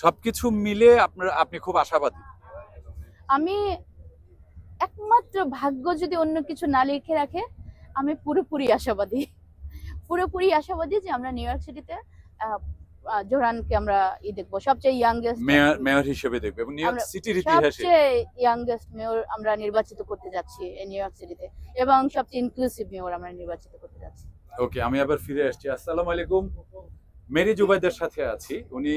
সবকিছু মিলে আপনি খুব আশাবাদী? আমি একমাত্র ভাগ্য যদি অন্য কিছু না লিখে রাখে, আমি পুরোপুরি আশাবাদী। পুরোপুরি আশাবাদী যে আমরা নিউ ইয়র্ক সিটিতে জোহরানকে আমরা দেখবো, সবচেয়ে ইয়াংগেস্ট মেয়র হিসেবে দেখবে এবং নিউ ইয়র্ক আমরা সিটির ইতিহাসে সবচেয়ে ইয়াংগেস্ট মেয়র আমরা নির্বাচিত করতে যাচ্ছি এই নিউ ইয়র্ক সিটিতে, এবং সবচেয়ে ইনক্লুসিভ মেয়র আমরা নির্বাচিত করতে যাচ্ছি। ওকে, আমি আবার ফিরে আসছি। আসসালামু আলাইকুম। মেরি জুবাইদার সাথে আছি। উনি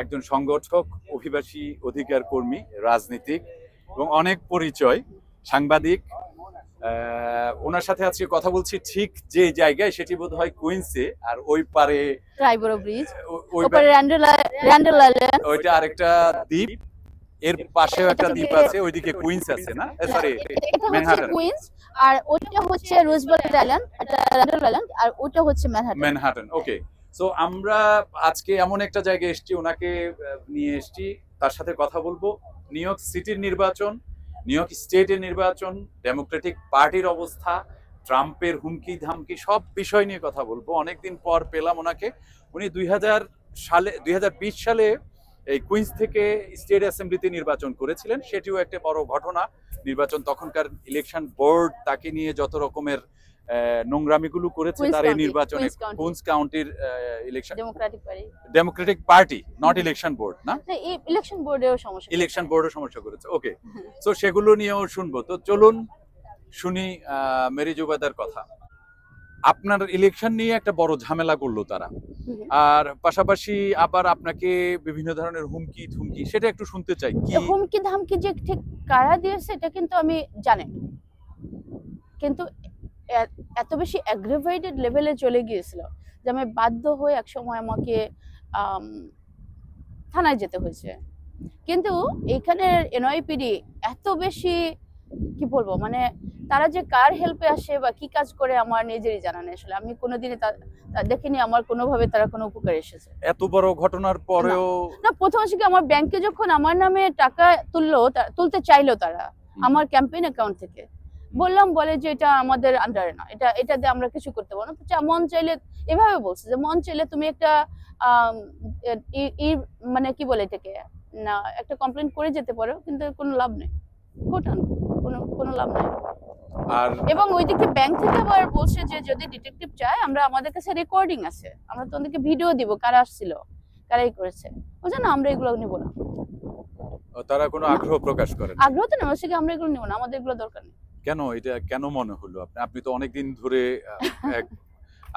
একজন সংগঠক, অভিবাসী অধিকার কর্মী, রাজনীতিক এবং অনেক পরিচয়, সাংবাদিক। ওনার সাথে আজকে কথা বলছি ঠিক যে জায়গায়, সেটি বোধহয় কুইন্সে, আর ওই পারে ট্রাইবরো ব্রিজ, ওপারে র্যান্ডেল আইল্যান্ড, ওইটা আরেকটা দ্বীপ, এর পাশেও একটা দ্বীপ আছে, ওইদিকে কুইন্স আছে না, সরি ম্যানহাটন। কুইন্স, আর ওইটা হচ্ছে রুজভেল্ট আইল্যান্ড, এটা র্যান্ডেল আইল্যান্ড, আর ওটা হচ্ছে ম্যানহাটন। ওকে, সো আমরা আজকে এমন একটা জায়গায় এসেছি, ওনাকে নিয়ে এসেছি, তার সাথে কথা বলবো। নিউ ইয়র্ক সিটির নির্বাচন, নিউ ইয়র্ক স্টেটের নির্বাচন, ডেমোক্রেটিক পার্টির অবস্থা, ট্রাম্পের হুমকি ধামকি, সব বিষয় নিয়ে কথা বলবো। অনেকদিন পর পেলাম ওনাকে। উনি 2020 সালে এই কুইন্স থেকে স্টেট অ্যাসেম্বলিতে নির্বাচন করেছিলেন। সেটিও একটা বড় ঘটনা নির্বাচন। তখনকার ইলেকশন বোর্ড তাকে নিয়ে যত রকমের নোংরামিগুলো করেছে তার এই নির্বাচনে, কুইন্স কাউন্টির election, Democratic Party, not election board না, ইলেকশন বোর্ডেও সমস্যা, ইলেকশন বোর্ডও সমস্যা করেছে। ওকে, সো সেগুলো নিয়েও শুনবো। তো চলুন শুনি মেরি জুবাইদার কথা। আপনার ইলেকশন নিয়ে একটা বড় ঝামেলা করলো তারা, আর পাশাপাশি আবার আপনাকে বিভিন্ন ধরনের হুমকি থুমকি, সেটা একটু শুনতে চাই। কি হুমকি ধামকি যে ঠিক কারা দিয়েছে এটা কিন্তু আমি জানি, কিন্তু এত বেশি অ্যাগ্রেভেটেড লেভেলে চলে গিয়েছিল যে আমি বাধ্য হয়ে এক সময় আমাকে থানায় যেতে হয়েছে। কিন্তু এখানে এনওয়াইপিডি এত বেশি, কি বলবো, মানে তারা যে কার হেল্পে আসে বা কি কাজ করে আমার নিজেরই জানা নেই। আসলে আমি কোনোদিনই দেখিনি আমার কোনোভাবে তারা কোনো উপকার এসেছে। এত বড় ঘটনার পরেও না, প্রথম আসলে আমার ব্যাংকে যখন আমার নামে টাকা তুলতে চাইলো তারা আমার ক্যাম্পেইন অ্যাকাউন্ট থেকে, বলে যে এটা আমাদের আন্ডারে না, এটা দিয়ে আমরা কিছু করতে পারবো না। মন চাইলে, এভাবে বলছে যে মন চাইলে তুমি একটা মানে কি বলে এটাকে, না একটা কমপ্লেন করে যেতে পারো, কিন্তু কোনো লাভ নেই, কোনো লাভ নেই। আর এবং ওইদিকে ব্যাংক থেকে আবার বলছে যে যদি ডিটেকটিভ চায়, আমাদের কাছে রেকর্ডিং আছে, আমরা তোমাদেরকে ভিডিও দিব কারা আসছিল, কারাই করেছে। বলছে না, আমরা এগুলো নিব না। তারা কোনো আগ্রহ প্রকাশ করে না? আগ্রহ তো না, আমরা এগুলো নিব না, আমাদের এগুলো দরকার নেই। কেন, এটা কেন মনে হলো? আপনি তো অনেকদিন ধরে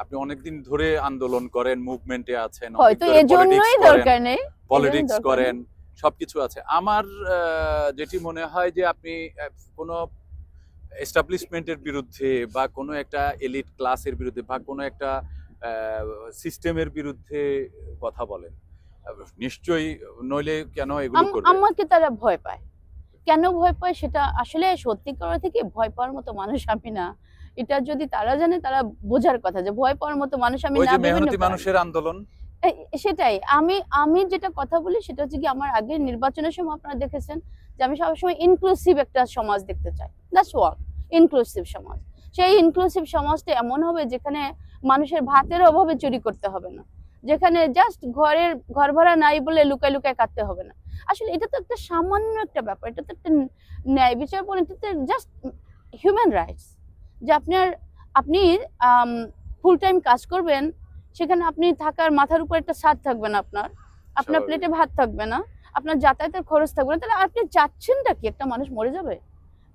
আপনি অনেকদিন ধরে আন্দোলন করেন, মুভমেন্টে আছেন, হয়তো এজন্যই দরকার নেই, পলিটিক্স করেন, সবকিছু আছে। আমার যেটি মনে হয় যে আপনি কোনো এস্টাবলিশমেন্টের বিরুদ্ধে বা কোনো একটা এলিট ক্লাসের বিরুদ্ধে বা কোনো একটা সিস্টেমের বিরুদ্ধে কথা বলেন নিশ্চয়ই, নইলে কেন এগুলো করবে? আমাকে তারা ভয় পায়, কেন ভয় পায় সেটা আসলে সত্যি কথা থেকে ভয় পাওয়ার মতো মানুষ আমি না। এটা যদি তারা জানে, তারা বোঝার কথা যে ভয় পাওয়ার মতো মানুষ আমি না। মেহনতি মানুষের আন্দোলন, সেটাই। আমি যেটা কথা বলি সেটা হচ্ছে কি, আমার আগের নির্বাচনের সময় আপনারা দেখেছেন যে আমি সবসময় ইনক্লুসিভ একটা সমাজ দেখতে চাই। দ্যাটস হোয়াট ইনক্লুসিভ সমাজ। সেই ইনক্লুসিভ সমাজটা এমন হবে যেখানে মানুষের ভাতের অভাবে চুরি করতে হবে না, যেখানে জাস্ট ঘর ভাড়া নাই বলে লুকায় লুকায় কাটতে হবে না। আসলে এটা তো একটা সামান্য একটা ব্যাপার, এটা তো একটা ন্যায় বিচার বলেন, এটা জাস্ট হিউম্যান রাইটস। যে আপনি ফুল টাইম কাজ করবেন, সেখানে আপনি থাকার মাথার উপর একটা ছাদ থাকবে না, আপনার প্লেটে ভাত থাকবে না, আপনার যাতায়াতের খরচ থাকবে না, তাহলে আপনি চাচ্ছেনটা কি? একটা মানুষ মরে যাবে?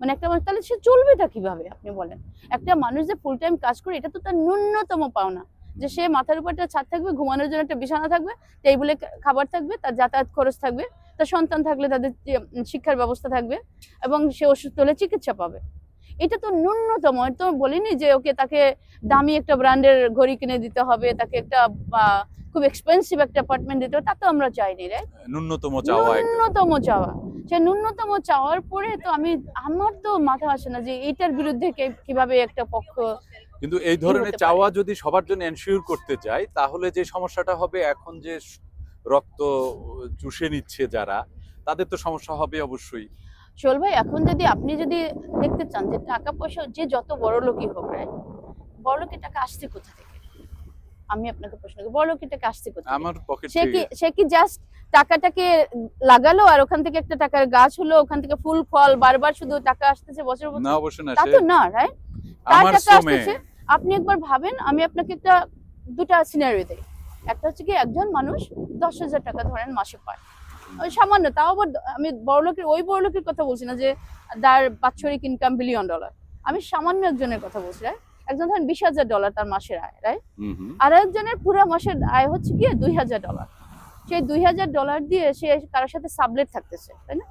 মানে একটা মানুষ তাহলে সে চলবেটা কিভাবে আপনি বলেন? একটা মানুষ যে ফুল টাইম কাজ করে, এটা তো তার ন্যূনতম পাওনা, যে সে মাথার উপর একটা ছাদ থাকবে, ঘুমানোর জন্য একটা বিছানা থাকবে, টেবিলে খাবার থাকবে, তার যাতায়াত খরচ থাকবে, তার সন্তান থাকলে তাদের শিক্ষার ব্যবস্থা থাকবে, এবং সে অসুস্থ হলে চিকিৎসা পাবে। এটা তো ন্যূনতম। তো বলিনি যে ওকে তাকে দামি একটা ব্র্যান্ডের ঘড়ি কিনে দিতে হবে, তাকে একটা খুব এক্সপেন্সিভ একটা অ্যাপার্টমেন্ট দিতে হবে, তা তো আমরা চাইনি, রাইট? ন্যূনতম চাওয়া। সে ন্যূনতম চাওয়ার পরে তো আমার তো মাথা আসে না যে এইটার বিরুদ্ধে কিভাবে একটা পক্ষ। কিন্তু এই ধরনের চাওয়া যদি সবার জন্য এনশিওর করতে যায়, তাহলে যে সমস্যাটা হবে, এখন যে রক্ত চুষে নিচ্ছে যারা, তাদের তো সমস্যা হবে অবশ্যই। শোল ভাই, এখন আপনি যদি দেখতে চান যে টাকা পয়সা যে যত বড় লোকই হোক, রাইট, বড় লোকের টাকা আসছে কোথা থেকে? আমি আপনাকে প্রশ্ন করি, বড় লোকের টাকা আসছে কোথা থেকে? আমার পকেট সে কি জাস্ট টাকাটাকে লাগালো আর ওখান থেকে একটা টাকার গাছ হলো, ওখান থেকে ফুল ফল বারবার শুধু টাকা আসতেছে বছর বছর, না অবশ্যই না, তা তো না, রাইট? তার আমার টাকা শ্রমে আসতেছে। আপনি একবার ভাবেন, আমি আপনাকে দুটা সিনারিও দেই। একটা হচ্ছে কি একজন মানুষ 10,000 টাকা ধরেন মাসে পায়, ওই সামান্য, তাও আবার আমি ওই বড়লোকের কথা বলছি না যে তার বাৎসরিক ইনকাম $1 বিলিয়ন, আমি সামান্য একজনের কথা বলছি, রাইট? একজন ধরেন $20,000 তার মাসের আয়, রাইট? আর একজনের পুরো মাসের আয় হচ্ছে কি $2,000। সেই $2,000 দিয়ে সে কারোর সাথে সাবলেট থাকতেছে, তাই না?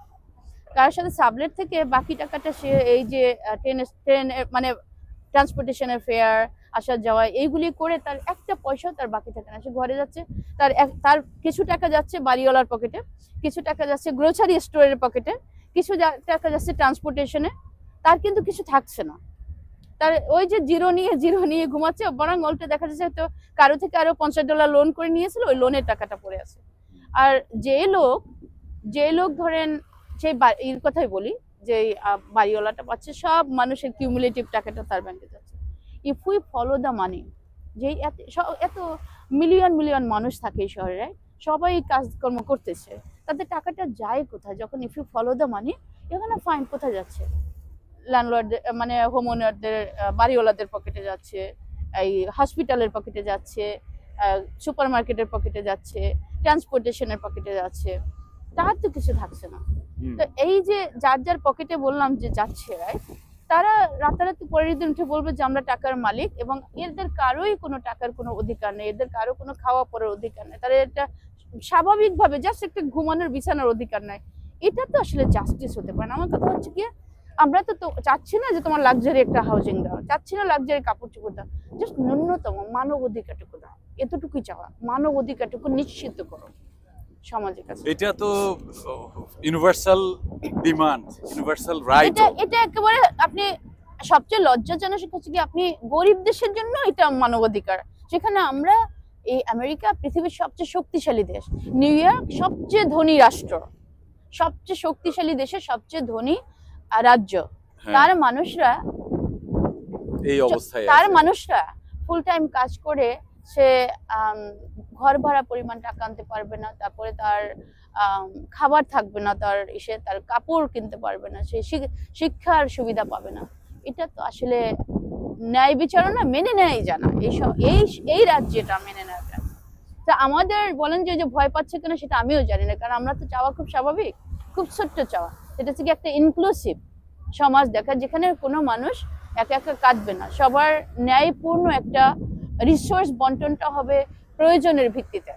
কারোর সাথে সাবলেট থেকে বাকি টাকাটা সে এই যে ট্রেন মানে ট্রান্সপোর্টেশনের ফেয়ার, আসা যাওয়া, এইগুলি করে তার একটা পয়সা তার বাকি থাকে না। সে ঘরে যাচ্ছে, তার কিছু টাকা যাচ্ছে বাড়িওয়ালার পকেটে, কিছু টাকা যাচ্ছে গ্রোসারি স্টোরের পকেটে, কিছু টাকা যাচ্ছে ট্রান্সপোর্টেশনে, তার কিন্তু কিছু থাকছে না। তার ওই যে জিরো নিয়ে ঘুমাচ্ছে, বরং উল্টে দেখা যাচ্ছে হয়তো কারো থেকে আরো $50 লোন করে নিয়েছিল, ওই লোনের টাকাটা পড়ে আছে। আর যে লোক ধরেন সেই এর কথাই বলি, যে বাড়িওয়ালাটা পাচ্ছে, সব মানুষের কিউমুলেটিভ টাকাটা তার ব্যাংকে যাচ্ছে। ইফ উই ফলো দ্য মানি, যে এত মিলিয়ন মানুষ থাকে এই শহরে, সবাই কাজকর্ম করতেছে, তাদের টাকাটা যায় কোথায়? যখন if you follow the money, এখানে ফাইন কোথায় যাচ্ছে? ল্যান্ডলর্ড মানে হোম ওনারদের, বাড়িওয়ালাদের পকেটে যাচ্ছে, এই হসপিটালের পকেটে যাচ্ছে, সুপার মার্কেটের পকেটে যাচ্ছে, ট্রান্সপোর্টেশনের পকেটে যাচ্ছে, তার তো কিছু থাকছে না। তো এই যে যার পকেটে বললাম যে যাচ্ছে, রাইট, তারা রাতারাতি পরের দিন উঠে বলবে যে আমরা টাকার মালিক, এবং এদের কারোই কোনো টাকার কোনো অধিকার নেই, এদের কারো কোনো খাওয়া পড়ার অধিকার নেই, তারা এটা স্বাভাবিকভাবে জাস্ট একটা ঘুমানোর বিছানার অধিকার নাই। এটা তো আসলে জাস্টিস হতে পারে না। আমার কথা হচ্ছে কি, আমরা তো চাচ্ছি না যে তোমার লাক্সারি একটা হাউজিং দাও, চাচ্ছি না লাক্সারি কাপড় চোপড় দাও, জাস্ট ন্যূনতম মানব অধিকারটুকু দাও, এতটুকুই চাওয়া। মানব অধিকারটুকু নিশ্চিত করো সমাজের কাছে। এটা তো ইউনিভার্সাল ডিমান্ড, ইউনিভার্সাল রাইট। এটা একেবারে আপনি সবচেয়ে লজ্জাজনক হচ্ছে কি, আপনি গরিব দেশের জন্য এটা মানবাধিকার, সেখানে আমরা এই আমেরিকা পৃথিবীর সবচেয়ে শক্তিশালী দেশ, নিউ ইয়র্ক সবচেয়ে ধনী রাষ্ট্র, সবচেয়ে শক্তিশালী দেশের সবচেয়ে ধনী রাজ্য, তার মানুষরা এই অবস্থায়, তার মানুষরা ফুল টাইম কাজ করে সে ঘর ভাড়া পরিমাণ টাকা আনতে পারবে না, তারপরে তার খাবার থাকবে না, তার কাপড় কিনতে পারবে না, সে শিক্ষার সুবিধা পাবে না। এটা তো আসলে ন্যায় বিচার না, মেনে নেয় জানা এই রাজ্যটা মেনে নেয় জানা। তা আমাদের বলেন যে ভয় পাচ্ছে কেন, সেটা আমিও জানি না, কারণ আমরা তো চাওয়া খুব স্বাভাবিক, খুব ছোট্ট চাওয়া, সেটা হচ্ছে কি একটা ইনক্লুসিভ সমাজ দেখা, যেখানে কোনো মানুষ একা একা কাঁদবে না, সবার ন্যায়পূর্ণ একটা রিসোর্স বন্টনটা হবে প্রয়োজনের ভিত্তিতে,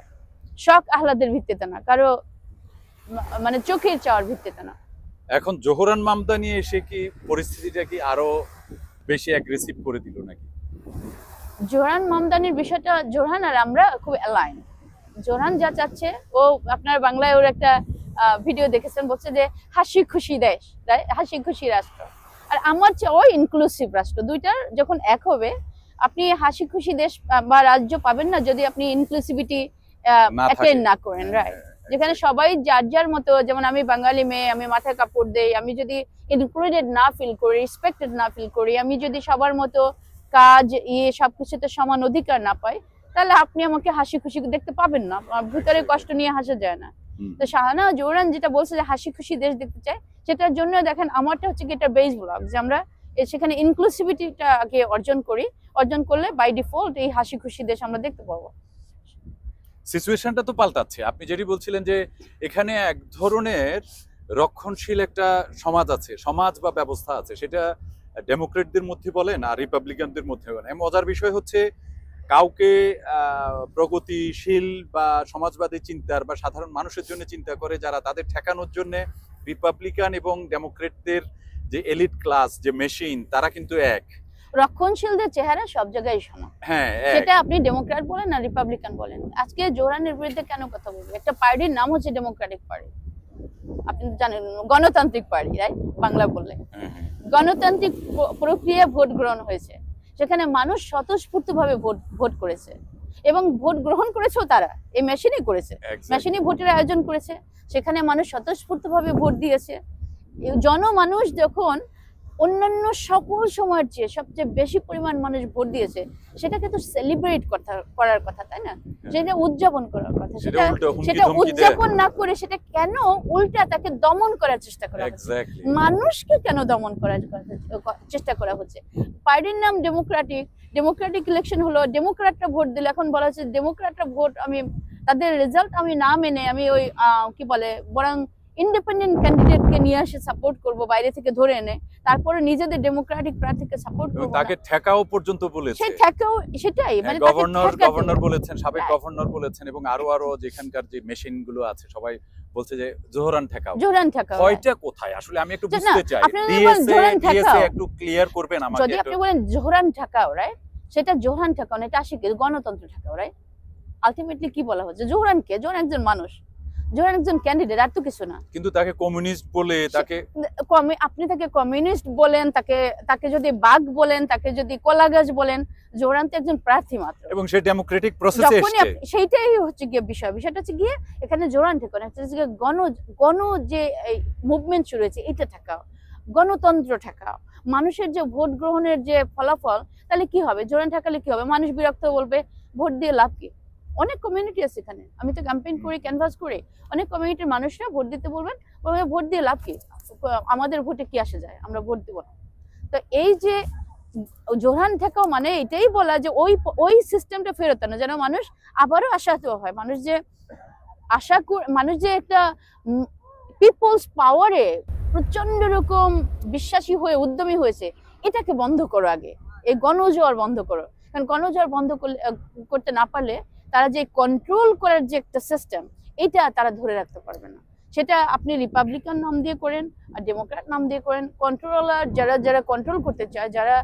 শখ আহ্লাদের ভিত্তিতে না, কারো মানে চোখের চাওয়ার ভিত্তিতে না। এখন জোহরান মামদানি এসে কি পরিস্থিতিটা কি আরো বেশি অ্যাগ্রেসিভ করে দিল নাকি? জোহরান মামদানির বিষয়টা, জোহরান আর আমরা খুব অ্যালাইন। জোহরান যা চাচ্ছে, ও আপনার বাংলায় ওর একটা ভিডিও দেখেছেন, বলছে যে হাসি খুশি দেশ, হাসি খুশি রাষ্ট্র, আর আমার চেয়ে ও ইনক্লুসিভ রাষ্ট্র। দুইটার যখন এক হবে, আপনি হাসি খুশি দেশ বা রাজ্য পাবেন না যদি আপনি ইনক্লুসিভিটি অ্যাটেন্ড না করেন, রাইট? যেখানে সবাই যার মতো, যেমন আমি বাঙালি মেয়ে, আমি মাথায় কাপড় দেই, আমি যদি ইনক্লুডেড না ফিল করি, রেসপেক্টেড না ফিল করি, আমি যদি সবার মতো কাজ সবকিছুতে সমান অধিকার না পাই, তাহলে আপনি আমাকে হাসি খুশি দেখতে পাবেন না, ভিতরে কষ্ট নিয়ে হাসা যায় না। তো শাহানা জোহরান যেটা বলছে যে হাসি খুশি দেশ দেখতে চাই, সেটার জন্য দেখেন আমারটা হচ্ছে কি এটা বেস ব্লক, যে আমরা সেখানে ইনক্লুসিভিটিটা আগে অর্জন করলে বাই ডিফল্ট এই হাসি খুশি দেশ আমরা দেখতে পাবো। সিচুয়েশনটা তো পাল্টাচ্ছে। আপনি যেটি বলছিলেন যে এখানে এক ধরনের রক্ষণশীল একটা সমাজ বা ব্যবস্থা আছে, সেটা ডেমোক্রেটদের মধ্যে বলেন আর রিপাবলিকানদের মধ্যে বলেন। মজার বিষয় হচ্ছে, কাউকে প্রগতিশীল বা সমাজবাদী চিন্তার বা সাধারণ মানুষের জন্য চিন্তা করে যারা, তাদের ঠেকানোর জন্য রিপাবলিকান এবং ডেমোক্রেটদের যে এলিট ক্লাস, যে মেশিন, তারা কিন্তু এক। রক্ষণশীলদের চেহারা সব জায়গায় সমান, হ্যাঁ, সেটা আপনি ডেমোক্র্যাট বলেন আর রিপাবলিকান বলেন। আজকে জোহরানের বিরুদ্ধে কেন কথা বলবো? একটা পার্টির নাম হচ্ছে ডেমোক্রেটিক পার্টি, আপনি জানেন, গণতান্ত্রিক পার্টি, রাইট? বাংলা বললে গণতান্ত্রিক প্রক্রিয়া ভোট গ্রহণ হয়েছে, সেখানে মানুষ স্বতঃস্ফূর্তভাবে ভোট করেছে, এবং ভোট গ্রহণ করেছেও তারা এই মেশিনই করেছে, মেশিনই ভোটের আয়োজন করেছে, সেখানে মানুষ স্বতঃস্ফূর্তভাবে ভোট দিয়েছে। জনমানুষ যখন অন্যান্য সকল সময়ের চেয়ে সবচেয়ে বেশি পরিমাণ মানুষ ভোট দিয়েছে, সেটাকে তো সেলিব্রেট করার কথা, তাই না? সেটা উদযাপন করার কথা। সেটা উদযাপন না করে সেটা কেন উল্টা তাকে দমন করার চেষ্টা করা হচ্ছে? মানুষকে কেন দমন করার চেষ্টা করা হচ্ছে? পার্টির নাম ডেমোক্রেটিক ইলেকশন হলো, ডেমোক্রেটরা ভোট দিলে এখন বলা হচ্ছে ডেমোক্রেটরা ভোট আমি তাদের রেজাল্ট আমি না মেনে আমি ওই কি বলে বরং ইন্ডিপেন্ডেন্ট ক্যান্ডিডেটকে নিয়ে এসে সাপোর্ট করব, বাইরে থেকে ধরে এনে, তারপরে নিজেদের ডেমোক্রেটিক প্রার্থীকে সাপোর্ট করব। তাকে ঠেকাও পর্যন্ত বলেছে। সেই ঠেকাও, সেটাই মানে গভর্নর বলেছেন, সাবেক গভর্নর বলেছেন, এবং আরো যেখানকার যে মেশিন গুলো আছে সবাই বলছে যে জোহরান ঠেকাও। কয়টা কোথায় আসলে আমি একটু বুঝতে চাই, ডিএসএ একটু ক্লিয়ার করবেন আমাকে? যদি আপনি বলেন জোহরান ঠেকাও, রাইট, সেটা জোহরান ঠেকাও না, এটা আসে কি গণতন্ত্র ঠেকাও, রাইট? আলটিমেটলি কি বলা হচ্ছে? জোহরান কে? জোহরান একজন মানুষ, জোহরান একজন ক্যান্ডিডেট, আর তো কিছু না। কিন্তু তাকে কমিউনিস্ট বলে, তাকে আপনি তাকে কমিউনিস্ট বলেন, তাকে যদি বাঘ বলেন, তাকে যদি কলাগাছ বলেন, জোহরান তো একজন প্রার্থী মাত্র, এবং সে ডেমোক্রেটিক প্রসেসে এসেছে। সেইটাই হচ্ছে গিয়ে বিষয়টা হচ্ছে গিয়ে এখানে জোহরান ঠেকানো, হচ্ছে গণ যে মুভমেন্ট শুরু হয়েছে এটা ঠেকাও, গণতন্ত্র ঠেকাও, মানুষের যে ভোট গ্রহণের যে ফলাফল, তাহলে কি হবে? জোহরান ঠেকালে কি হবে? মানুষ বিরক্ত, বলবে ভোট দিয়ে লাভ কি? অনেক কমিউনিটি আছে এখানে, আমি তো ক্যাম্পেইন করি, ক্যানভাস করি, অনেক কমিউনিটির মানুষরা ভোট দিতে বলবে ভোট দিয়ে লাভ কি, আমাদের ভোটে কি আসে যায়, আমরা ভোট দিব না। তো এই যে জোহরান ঠেকাও মানে এটাই বলা যে ওই সিস্টেমটা ফেরত আনো, যেন মানুষ আবারও আশাহত হয়, মানুষ যে একটা পিপলস পাওয়ারে প্রচন্ড রকম বিশ্বাসী হয়ে উদ্যমী হয়েছে, এটাকে বন্ধ করো আগে, এই গণজোয়ার বন্ধ করো। কারণ গণজোয়ার বন্ধ করতে না পারলে তারা যে কন্ট্রোল করার যে একটা সিস্টেম, এটা তারা ধরে রাখতে পারবে না। সেটা আপনি রিপাবলিকান নাম দিয়ে করেন আর ডেমোক্র্যাট নাম দিয়ে করেন, কন্ট্রোলার যারা কন্ট্রোল করতে চায়, যারা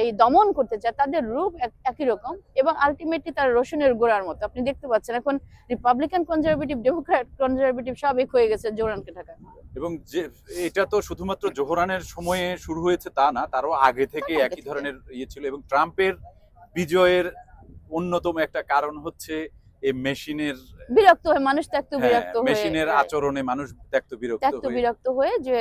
এই দমন করতে চায়, তাদের রূপ একই রকম, এবং আলটিমেটলি তারা রসুনের গোড়ার মতো। আপনি দেখতে পাচ্ছেন এখন রিপাবলিকান কনজারভেটিভ, ডেমোক্র্যাট কনজারভেটিভ সব এক হয়ে গেছে জোহরানকে ঢাকা। এবং যে এটা তো শুধুমাত্র জোহরানের সময়ে শুরু হয়েছে তা না, তারও আগে থেকে একই ধরনের ইয়ে ছিল। এবং ট্রাম্পের বিজয়ের অন্যতম একটা কারণ হচ্ছে এই মেশিনের বিরক্ত হয়ে মানুষ বিরক্ত হয়ে, মেশিনের আচরণে মানুষ বিরক্ত হয়ে যে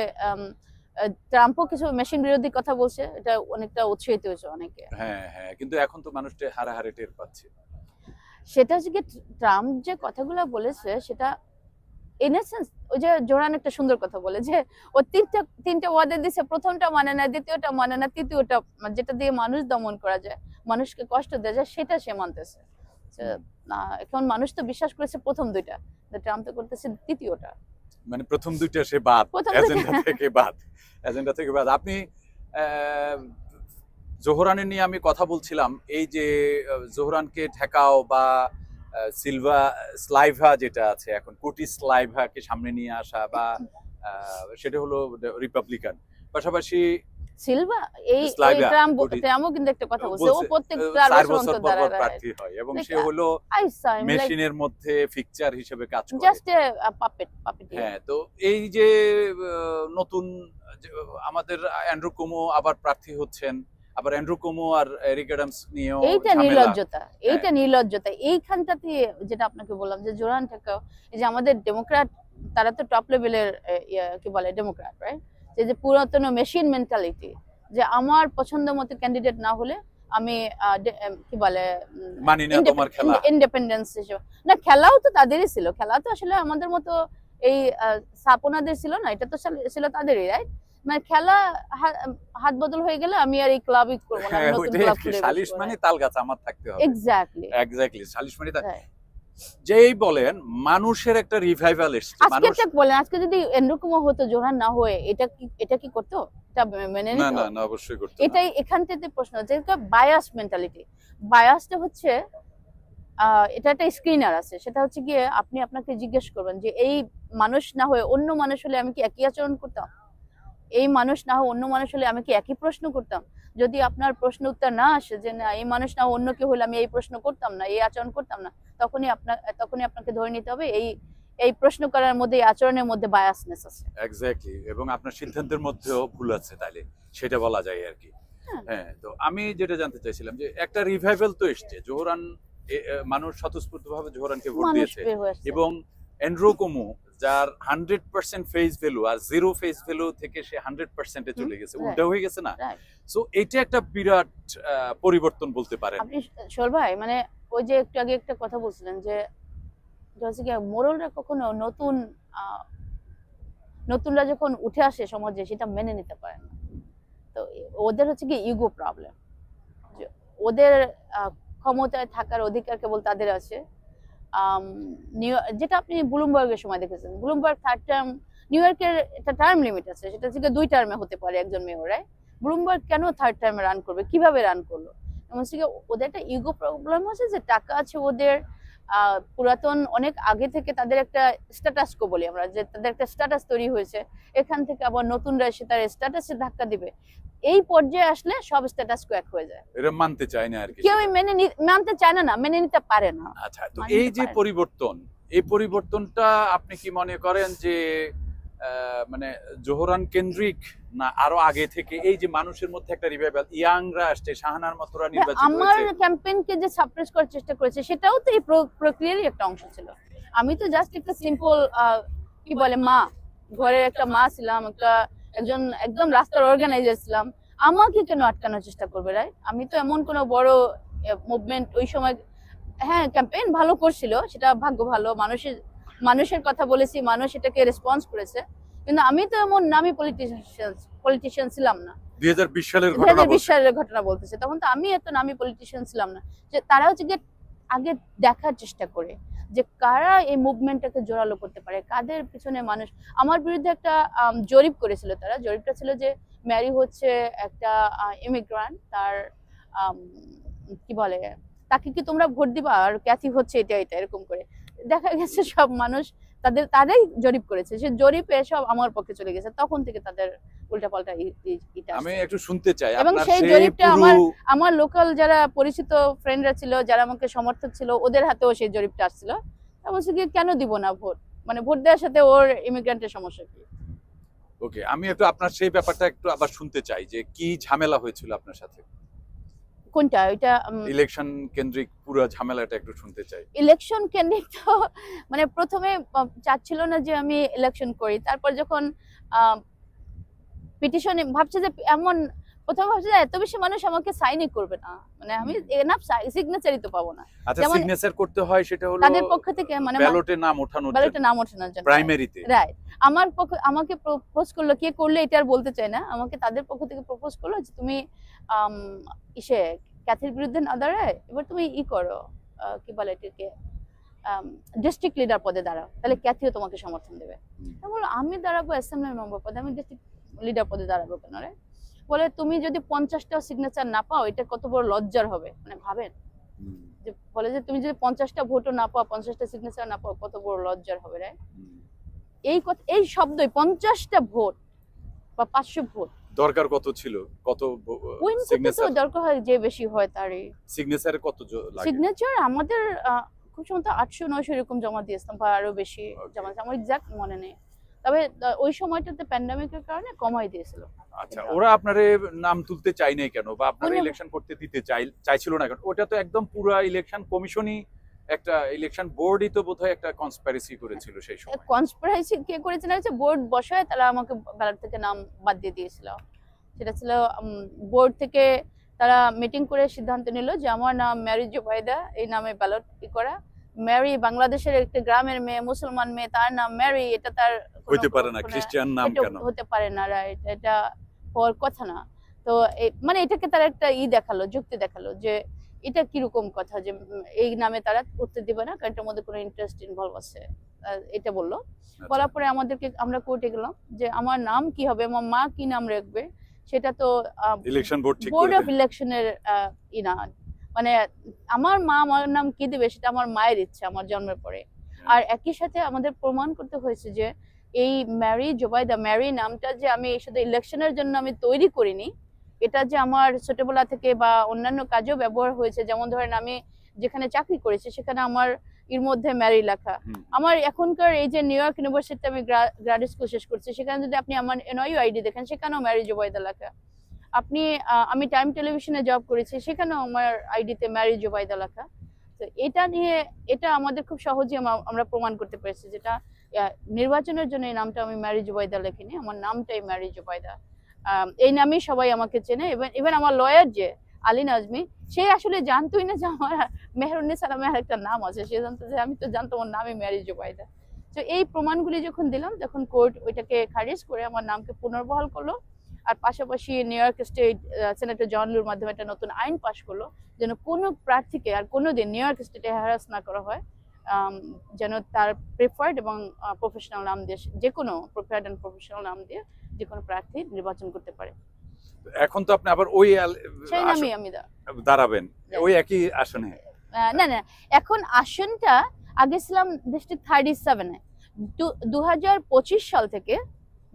ট্রাম্পও কিছু মেশিন বিরোধী কথা বলছে, এটা অনেকটা উৎসাহিত হয়েছে অনেকে। হ্যাঁ, কিন্তু এখন তো মানুষ হারাহারি টের পাচ্ছে। সেটা হচ্ছে কি, ট্রাম্প যে কথাগুলো বলেছে সেটা ইন এ সেন্স, ওই যে জোহরান একটা সুন্দর কথা বলে যে ও তিনটা ওয়াদা দিছে, প্রথমটা মানে না, দ্বিতীয়টা মানে না, তৃতীয়টা যেটা দিয়ে মানুষ দমন করা যায়, মানুষকে কষ্ট দেওয়া যায়, সেটা সে মানতেছে না। এখন মানুষ তো বিশ্বাস করেছে প্রথম দুইটা, ট্রাম্প তো করতেছে তৃতীয়টা, মানে প্রথম দুইটা সে বাদ, এজেন্ডা থেকে বাদ। আপনি জোহরানের নিয়ে আমি কথা বলছিলাম, এই যে জোহরানকে ঠেকাও বা স্লাইভা যেটা আছে এখন, কুটি স্লাইভাকে সামনে নিয়ে আসা, বা সেটা হলো রিপাবলিকান। পাশাপাশি সিলভা এই ট্রাম্পও কিন্তু একটা কথা বলছে, ও প্রত্যেক 4 বছর পর প্রার্থী হয়, এবং সে হলো মেশিনের মধ্যে ফিকচার হিসেবে কাজ করে, জাস্ট এ পাপেট। হ্যাঁ, তো এই যে নতুন আমাদের অ্যান্ড্রু কুমো আবার প্রার্থী হচ্ছেন, আবার অ্যান্ড্রু কুমো আর এরিক অ্যাডামস নিয়েও এইটা নির্লজ্জতা এইখানটাতে, যেটা আপনাকে বললাম যে জোহরান ঠেকাও, এই যে আমাদের ডেমোক্র্যাট, তারা তো টপ লেভেলের কি বলে ডেমোক্র্যাট, রাইট? যে পুরাতন মেশিন মেন্টালিটি, যে আমার পছন্দ মতো ক্যান্ডিডেট না হলে আমি কি বলে মানি না তোমার খেলা, ইন্ডিপেন্ডেন্স হিসেবে না। খেলাও তো তাদেরই ছিল, খেলা তো আসলে আমাদের মতো এই স্থাপনাদের ছিল না, এটা তো ছিল তাদেরই, রাইট? মানে খেলা হাত বদল হয়ে গেলে আমি আর এই ক্লাবই করব না, নতুন ক্লাব খুলে সালিশ মানে তাল গাছ আমার থাকতে হবে। এক্স্যাক্টলি সালিশ মানে যেই বলেন মানুষের একটা রিভাইভাল এসেছে। আজকে যদি অ্যান্ড্রু কুমো হতো, জোহরান না হয়ে, এটা কি করতো? এটা মেনে নিত? না, অবশ্যই করতো। এটাই এখান থেকে প্রশ্ন হচ্ছে, বায়াস মেন্টালিটি। বায়াসটা হচ্ছে এটা একটা স্ক্রিনার আছে, সেটা হচ্ছে গিয়ে আপনি আপনাকে জিজ্ঞেস করবেন যে এই মানুষ না হয়ে অন্য মানুষ হলে আমি কি একই আচরণ করতাম? এই মানুষ না হয়ে অন্য মানুষ হলে আমি কি একই প্রশ্ন করতাম? যদি আপনার প্রশ্ন উত্তর না আসে যে না এই মানুষ না অন্য কেউ হলে আমি এই প্রশ্ন করতাম না, এই আচরণ করতাম না, তখনই আপনাকে ধরে নিতে হবে এই প্রশ্ন করার মধ্যে, এই আচরণের মধ্যে বায়াসনেস আছে। এক্স্যাক্টলি, এবং আপনার সিদ্ধান্তের মধ্যেও ভুল আছে, তাইলে সেটা বলা যায় আর কি। হ্যাঁ, তো আমি যেটা জানতে চাইছিলাম যে একটা রিভাইভাল তো এসছে, জোহরান মানুষ স্বতঃস্ফূর্তভাবে জোহরানকে ভোট দিয়েছে, এবং অ্যান্ড্রু কুমো যার 100% ফেস ভ্যালু আর 0 ফেস ভ্যালু থেকে সে 100% এ চলে গেছে, উল্টা হয়ে গেছে না? সো এটা একটা বিরাট পরিবর্তন বলতে পারেন আপনি। শোল ভাই, মানে ওই যে একটু আগে একটা কথা বলছিলেন যে মোরলরা কখনো নতুনরা যখন উঠে আসে সমাজে সেটা মেনে নিতে পারে না। তো ওদের হচ্ছে কি ইগো প্রবলেম, ওদের ক্ষমতায় থাকার অধিকার কেবল তাদের আছে। যেটা আপনি ব্লুমবার্গের সময় দেখেছেন, ব্লুমবার্গ 3rd টার্ম, নিউ ইয়র্কের একটা টার্ম লিমিট আছে, সেটা হচ্ছে 2 টার্মে হতে পারে একজন মেয়র। ব্লুমবার্গ কেন 3rd টার্মে রান করবে, কিভাবে রান করলো? এমন হচ্ছে ওদের একটা ইগো প্রবলেম আছে, যে টাকা আছে ওদের, পুরাতন অনেক আগে থেকে তাদের একটা স্ট্যাটাস কো বলি আমরা, যে তাদের একটা স্ট্যাটাস তৈরি হয়েছে, এখান থেকে আবার নতুনরা এসে তার স্ট্যাটাসে ধাক্কা দিবে। এই পর্যায়ে আসলে সব স্ট্যাটাস কো এক হয়ে যায়, এরা মানতে চায় না আর কি, কেউ মানতে চায় না, মেনে নিতে পারে না। আচ্ছা, তো এই যে পরিবর্তন, এই পরিবর্তনটা আপনি কি মনে করেন যে মানে জোহরান কেন্দ্রিক, না আরো আগে থেকে এই যে মানুষের মধ্যে একটা রিভাইভাল, ইয়াংরা আসছে, শাহানার মতরা নির্বাচিত হয়েছে? আমার ক্যাম্পেইনকে যে সাপ্রেস করার চেষ্টা করেছে সেটাও তো এই প্রক্রিয়ারই একটা অংশ ছিল। আমি তো জাস্ট একটা সিম্পল কি বলে মা, ঘরের একটা মা ছিলাম, একজন একদম রাস্তার অর্গানাইজার ছিলাম। আমাকে কেন আটকানোর চেষ্টা করবে, রাইট? আমি তো এমন কোনো বড় মুভমেন্ট ওই সময়, হ্যাঁ ক্যাম্পেইন ভালো করছিল, সেটা ভাগ্য ভালো, মানুষের কথা বলেছি, মানুষ এটাকে রেসপন্স করেছে, কিন্তু আমি তো এমন নামি পলিটিশিয়ান ছিলাম না। 2020 সালের ঘটনা বলতেছে, তখন তো আমি এত নামি পলিটিশিয়ান ছিলাম না। যে তারা হচ্ছে গিয়ে আগে দেখার চেষ্টা করে যে কারা এই মুভমেন্টটাকে জোরালো করতে পারে, কাদের পিছনে মানুষ। আমার বিরুদ্ধে একটা জরিপ করেছিল তারা, জরিপটা ছিল যে ম্যারি হচ্ছে একটা ইমিগ্রান্ট, তার কি বলে, তাকে কি তোমরা ভোট দিবা, আর ক্যাথি হচ্ছে এটা এরকম করে। দেখা গেছে সব মানুষ তারাই জরিপ করেছে, সে জরিপে সব আমার পক্ষে চলে গেছে, তখন থেকে তাদের উল্টাপাল্টা আমি একটু শুনতে চাই। এবং সেই জরিপটা আমার লোকাল যারা পরিচিত ফ্রেন্ডরা ছিল, যারা আমাকে সমর্থক ছিল, ওদের হাতেও সেই জরিপটা আসছিল। বলছে কি কেন দিব না ভোট, মানে ভোট দেওয়ার সাথে ওর ইমিগ্রেন্টের সমস্যা কি? ওকে, আমি একটু আপনার সেই ব্যাপারটা একটু আবার শুনতে চাই, যে কি ঝামেলা হয়েছিল আপনার সাথে। কোনটা? ওইটা ইলেকশন কেন্দ্রিক পুরো ঝামেলাটা একটু শুনতে চাই। ইলেকশন কেন্দ্রিক তো মানে প্রথমে চাচ্ছিল না যে আমি ইলেকশন করি, তারপর যখন পিটিশন ভাবছে যে এমন, প্রথমে ভাবছে যে এত বেশি মানুষ আমাকে সাইনই করবে না, মানে আমি এনাফ সিগনেচারই তো পাবো না। আচ্ছা, সিগনেচার করতে হয় সেটা হলো তাদের পক্ষ থেকে, মানে ব্যালটে নাম ওঠানোর জন্য, প্রাইমারিতে, রাইট। আমাকে প্রপোজ করলো, কে করলে এটা আর বলতে চাই না, আমাকে তাদের পক্ষ থেকে প্রপোজ করলো যে তুমি ক্যাথির বিরুদ্ধে না দাঁড়ায় এবার তুমি করো, কি বলে এটাকে, ডিস্ট্রিক্ট লিডার পদে দাঁড়াও, তাহলে ক্যাথিও তোমাকে সমর্থন দেবে। আমি দাঁড়াবো অ্যাসেম্বলি মেম্বার পদে, আমি ডিস্ট্রিক্ট লিডার পদে দাঁড়াবো কেন রে? বলে তুমি যদি 50টা সিগনেচার না পাও, এটা কত বড় লজ্জার হবে, মানে ভাবেন, যে বলে যে তুমি যদি 50টা ভোটও না পাও, 50টা সিগনেচার না পাও, কত বড় লজ্জার হবে রে। এই শব্দই 50টা ভোট বা 500 ভোট দরকার কত ছিল, কত সিগনেচার দরকার হয়, যে বেশি হয় তারই সিগনেচারে কত লাগে। সিগনেচার আমাদের খুব সম্ভবত 800-900 এরকম জমা দিয়েছিলাম, বা আরো বেশি জমা, আমার এক্সাক্ট মনে নেই, তবে ওই সময়টাতে প্যান্ডেমিকের কারণে কমাই দিয়েছিল। আচ্ছা, ওরা আপনারে নাম তুলতে চাই নাই কেন, বা আপনারা ইলেকশন করতে দিতে চাইছিল না কেন? ওটা তো একদম পুরো ইলেকশন কমিশনই, একটা ইলেকশন বোর্ডই তো বোধহয় একটা কনস্পিরেসি করেছিল সেই সময়। কনস্পিরেসি কে করেছিল? বোর্ড বসায় তারা আমাকে ব্যালট থেকে নাম বাদ দিয়ে দিয়েছিল। সেটা ছিল বোর্ড থেকে তারা মিটিং করে সিদ্ধান্ত নিল যে আমার নাম ম্যারি জুবাইদা, এই নামে ব্যালট করা। ম্যারি বাংলাদেশের একটা গ্রামের মেয়ে, মুসলমান মেয়ে, তার নাম ম্যারি, এটা তার হতে পারে না, খ্রিস্টান নাম কেন হতে পারে না, রাইট? এটা হওয়ার কথা না। তো মানে এটাকে তারা একটা দেখালো, যুক্তি দেখালো যে এটা কিরকম কথা, যে এই নামে তারা উত্তর দিবে না, কারণ এটার মধ্যে কোনো ইন্টারেস্ট ইনভলভ আছে, এটা বললো। বলার পরে আমরা কোর্টে গেলাম যে আমার নাম কি হবে, আমার মা কি নাম রাখবে, সেটা তো ইলেকশন বোর্ড অফ ইলেকশনের না, মানে আমার মা আমার নাম কি দেবে সেটা আমার মায়ের ইচ্ছা, আমার জন্মের পরে। আর একই সাথে আমাদের প্রমাণ করতে হয়েছে যে এই ম্যারি জুবাইদা, ম্যারি নামটা যে আমি শুধু ইলেকশনের জন্য আমি তৈরি করিনি, এটা যে আমার ছোটবেলা থেকে বা অন্যান্য কাজেও ব্যবহার হয়েছে। যেমন ধরেন আমি যেখানে চাকরি করেছি সেখানে আমার এর মধ্যে ম্যারি লেখা। আমার এখনকার এই যে নিউ ইয়র্ক ইউনিভার্সিটিতে আমি গ্রাজুয়েট স্কুল শেষ করছি, সেখানে যদি আপনি আমার এনইউ আইডি দেখেন, সেখানেও ম্যারি জুবাইদা লেখা। আমি টাইম টেলিভিশনে জব করেছি, সেখানেও আমার আইডিতে ম্যারি জুবাইদা লেখা। তো এটা নিয়ে আমাদের খুব সহজে আমরা প্রমাণ করতে পেরেছি, যেটা নির্বাচনের জন্য এই নামটা আমি ম্যারি জুবাইদা লিখিনি, আমার নামটাই ম্যারি জুবাইদা। এই নামেই সবাই আমাকে চেনে। ইভেন আমার লয়ার যে আলী নাজমি, সে আসলে জানতোই না যে আমার মেহরুন্নিসা নামে আরেকটা নাম আছে। সে জানতো যে আমি তো জানতাম আমার নামই ম্যারি জুবাইদা। তো এই প্রমাণগুলি যখন দিলাম, তখন কোর্ট ওইটাকে খারিজ করে আমার নামকে পুনর্বহাল করলো। আর পাশাপাশি New York State senator John লুর মাধ্যমে একটা নতুন আইন পাশ করলো, যেন কোনো প্রার্থীকে আর কোনোদিন নিউ ইয়র্ক স্টেটে হ্যারাস না করা হয়, যেন তার প্রেফার্ড এবং প্রফেশনাল নাম দিয়ে, যে কোনো প্রেফার্ড এন্ড প্রফেশনাল নাম দিয়ে যে কোনো প্রার্থী নির্বাচন করতে পারে। এখন তো আপনি আবার ওই সেই নামই আমি দাঁড়াবেন ওই একই আসনে? না না, এখন আসনটা আগে ছিলাম ডিস্ট্রিক্ট 37-এ। 2025 সাল থেকে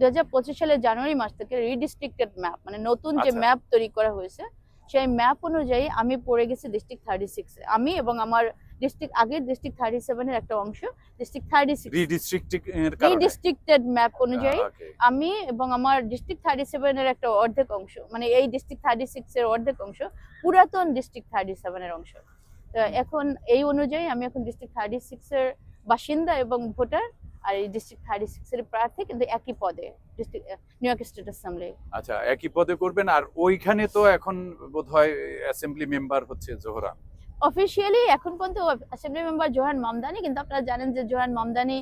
2025 সালের জানুয়ারি মাস থেকে রিডিস্ট্রিক্টেড ম্যাপ, মানে নতুন যে ম্যাপ তৈরি করা হয়েছে, সেই ম্যাপ অনুযায়ী আমি পড়ে গেছি ডিস্ট্রিক্ট 36-এ। আমি এবং আমার ডিস্ট্রিক্ট, আগের ডিস্ট্রিক্ট 37-এর একটা অংশ ডিস্ট্রিক্ট 36 রিডিস্ট্রিক্টেড ম্যাপ অনুযায়ী আমি এবং আমার ডিস্ট্রিক্ট 37-এর একটা অর্ধেক অংশ, মানে এই ডিস্ট্রিক্ট 36-এর অর্ধেক অংশ পুরাতন ডিস্ট্রিক্ট 37-এর অংশ। তো এখন এই অনুযায়ী আমি এখন ডিস্ট্রিক্ট 36-এর বাসিন্দা এবং ভোটার, আর এই ডিস্ট্রিক্ট 36-এর প্রার্থী, কিন্তু একই পদে district new York state assembly. আচ্ছা, একই পদে করবেন। আর ওইখানে তো এখন বোধহয় অ্যাসেম্বলি মেম্বার হচ্ছে জোহরা। অফিশিয়ালি এখন পর্যন্ত অ্যাসেম্বলি মেম্বার জোহান মামদানি, কিন্তু আপনারা জানেন যে Zohran Mamdani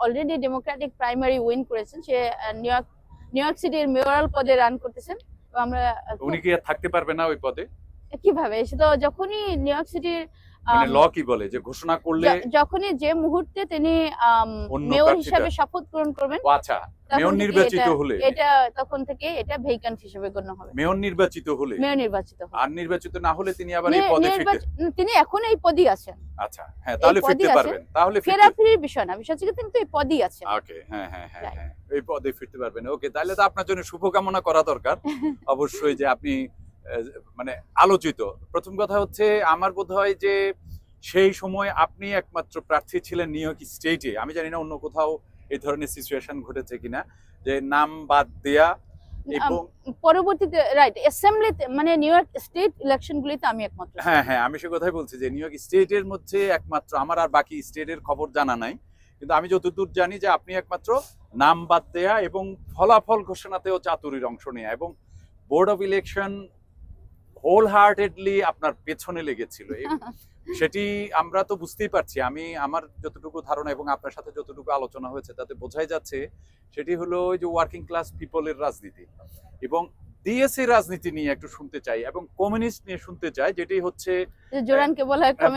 already Democratic primary win করেছেন। সে নিউ ইয়র্ক সিটির মেয়রাল পদে রান করতেছেন। আমরা উনি কি থাকতে পারবে না ওই পদে? কিভাবে? সে তো যখনই নিউ ইয়র্ক সিটির মানে ল কি বলে যে ঘোষণা করলে যখনই যে মুহূর্তে তিনি মেয়র হিসেবে শপথ গ্রহণ করবেন, আচ্ছা, মেয়র নির্বাচিত হলে এটা তখন থেকে এটা ভ্যাকান্ট হিসেবে গণ্য হবে। মেয়র নির্বাচিত হলে, মেয়র নির্বাচিত হলে, আর নির্বাচিত না হলে তিনি আবার এই পদে ফিরতে, তিনি এখন এই পদই আছেন। আচ্ছা, হ্যাঁ, তাহলে ফিরতে পারবেন। তাহলে ফেরাফিরির বিষয় না, বিষয় হচ্ছে তিনি তো এই পদই আছেন। ওকে, হ্যাঁ হ্যাঁ হ্যাঁ হ্যাঁ, এই পদে ফিরতে পারবেন। ওকে, তাহলে তো আপনার জন্য শুভকামনা করা দরকার অবশ্যই, যে আপনি মানে আলোচিত। প্রথম কথা হচ্ছে আমার বোধহয় যে সেই সময় আপনি একমাত্র প্রার্থী ছিলেন নিউ ইয়র্ক স্টেটে। আমি জানি না অন্য কোথাও এই ধরনের সিচুয়েশন ঘটেছে কিনা, যে নাম বাদ দেয়া এবং পরবর্তীতে রাইট অ্যাসেম্বলিতে, মানে নিউ ইয়র্ক স্টেট ইলেকশনগুলিতে আমি একমাত্র। হ্যাঁ হ্যাঁ, আমি সে কথাই বলছি যে নিউ ইয়র্ক স্টেটের মধ্যে একমাত্র, আমার আর বাকি স্টেটের খবর জানা নাই, কিন্তু আমি যতদূর জানি যে আপনি একমাত্র নাম বাদ দেয়া এবং ফলাফল ঘোষণাতেও চাতুরীর অংশ নেয়া, এবং board of election wholeheartedly আপনার পেছনে লেগেছিল। সেটি আমরা তো বুঝতেই পারছি। আমি আমার যতটুকু ধারণা এবং আপনার সাথে যতটুকু আলোচনা হয়েছে তাতে বোঝাই যাচ্ছে সেটি হলো ওই যে ওয়ার্কিং ক্লাস পিপলের রাজনীতি, এবং ডিএসএ রাজনীতি নিয়ে একটু শুনতে চাই, এবং কমিউনিস্ট নিয়ে শুনতে চাই, যেটি হচ্ছে জোরানকে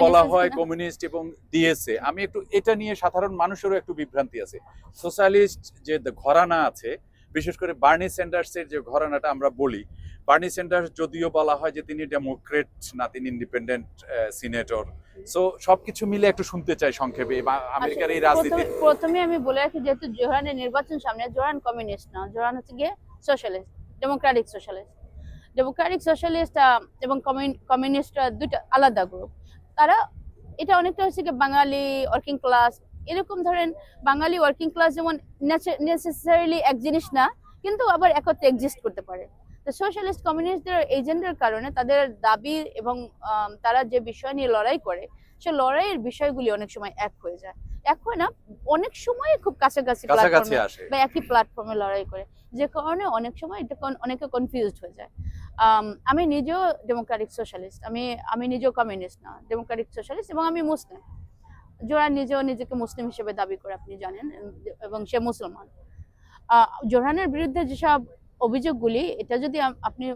বলা হয় কমিউনিস্ট এবং ডিএসএ। আমি একটু এটা নিয়ে সাধারণ মানুষেরও একটু বিভ্রান্তি আছে। সোশ্যালিস্ট যে ঘরানা আছে, বিশেষ করে বার্নি স্যান্ডার্সের যে ঘরানাটা আমরা বলি, বার্নি স্যান্ডার্স যদিও বলা হয় যে তিনি ডেমোক্রেট না, তিনি ইন্ডিপেন্ডেন্ট সিনেটর। সো সবকিছু মিলে একটু শুনতে চাই সংক্ষেপে আমেরিকার এই রাজনীতি। প্রথমে আমি বলে রাখি, যেহেতু জোহানের নির্বাচন সামনে, জোহান কমিউনিস্ট না, জোহান হচ্ছে গিয়ে socialist, Democratic socialist. Democratic socialist এবং কমিউনিস্ট দুটো আলাদা গ্রুপ। তারা এটা অনেকটা হচ্ছে কি বাঙালি ওয়ার্কিং ক্লাস, এরকম ধরেন বাঙালি ওয়ার্কিং ক্লাস যেমন নেসেসারিলি এক জিনিস না, কিন্তু আবার একত্রে এক্সিস্ট করতে পারে। তো সোশ্যালিস্ট কমিউনিস্টদের এজেন্ডার কারণে তাদের দাবি এবং তারা যে বিষয় নিয়ে লড়াই করে, সে লড়াইয়ের বিষয়গুলি অনেক সময় এক হয়ে যায়। এক হয় না, অনেক সময় খুব কাছাকাছি আসে বা একই প্ল্যাটফর্মে লড়াই করে, যে কারণে অনেক সময় এটা অনেকে কনফিউজড হয়ে যায়। আমি নিজেও ডেমোক্রেটিক সোশ্যালিস্ট, আমি নিজেও কমিউনিস্ট না, ডেমোক্রেটিক সোশ্যালিস্ট, এবং আমি মুসলিম। জোহরান নিজেও নিজেকে মুসলিম হিসেবে দাবি করে, আপনি জানেন, এবং সে মুসলমান। জোহরানের বিরুদ্ধে যেসব অভিযোগগুলি, এটা যদি আপনি